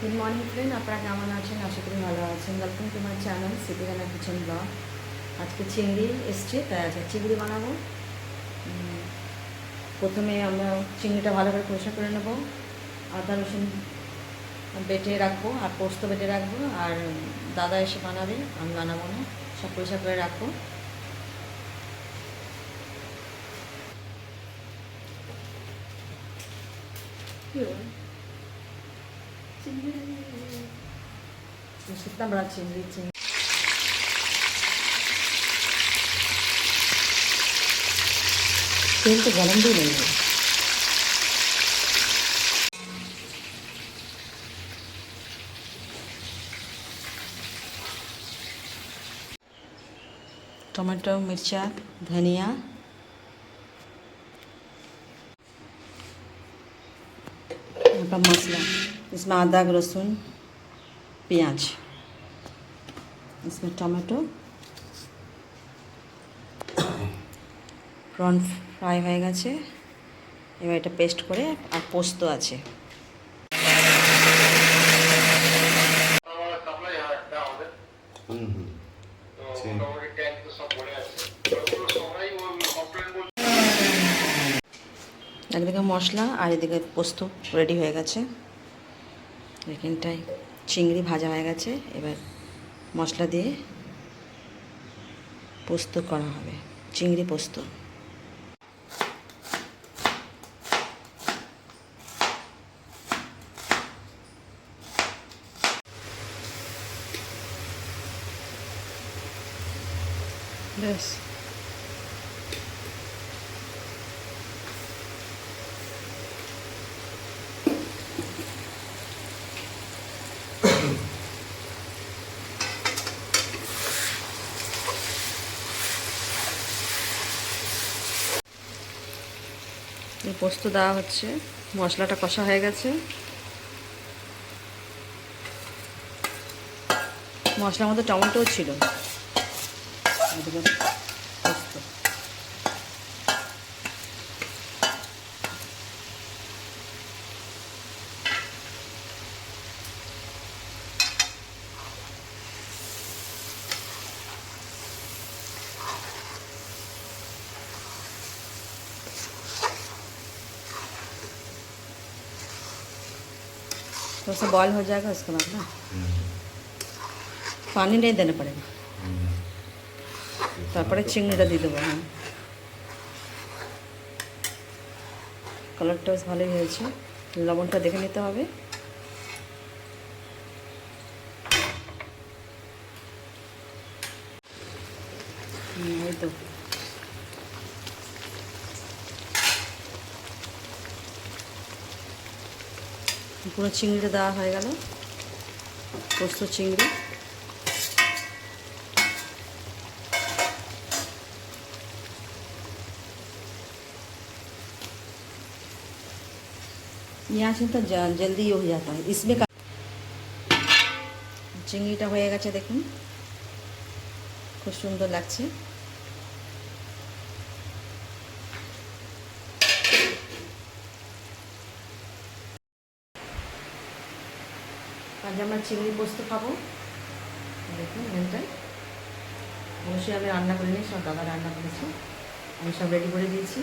Good morning friend, আপনারা কেমন আছেন? আশা করি ভালো আছেন। ওয়েলকাম টু মাই চ্যানেল সিটিগানা কিচেন ব্লগ। আজকে চিংড়ি এসছে, তাই আজকে চিংড়ি বানাবো। প্রথমে আমরা চিংড়িটা ভালো করে পরিষ্কার করে নেবো, আদা রসুন বেটে রাখবো আর পোস্ত বেটে রাখবো। আর দাদা এসে বানাবে, আমি বানাবো না। সব পরিষ্কার করে রাখবো। कितना बड़ा चिंगड़ी तेल तो गरम भी नहीं है। टमाटो, मिर्चा, धनिया, मसाला, इसमें अदरक, लहसुन, পেঁয়াজ, इसमें टमाटो, প্রন ফ্রাই হয়ে গেছে। এবার এটা পেস্ট করে, আর পোস্ত আছে। একদিকে মশলা আর এদিকে পোস্ত রেডি হয়ে গেছে। এখানটায় চিংড়ি ভাজা হয়ে গেছে। এবার মশলা দিয়ে পোস্ত করা হবে, চিংড়ি পোস্ত। ব্যাস, পোস্ত দেওয়া হচ্ছে। মশলাটা কষা হয়ে গেছে। মশলার মধ্যে টমেটোও ছিল। পোস্ত थोड़ा सा बॉयल हो जाएगा, उसके बाद ना पानी नहीं देना पड़ेगा। তারপরে চিংড়িটা দিয়ে দেবো। হ্যাঁ, কালারটা বেশ ভালোই হয়েছে। লবণটা দেখে নিতে হবে। এই তো পুরো চিংড়িটা দেওয়া হয়ে গেল, পোস্ত চিংড়ি। यहाँ से तो जल्दी हो जाता है इसमें। চিংড়িটা হয়ে গেছে, দেখুন খুব সুন্দর লাগছে। আজ আমরা চিংড়ি পোস্ত খাবো। দেখুন এখানটায় অবশ্যই আমি রান্না করিনি, সব দাদা রান্না করেছি। আমি সব রেডি করে দিয়েছি।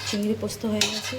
চিংড়ি পোস্ত হয়ে গেছে।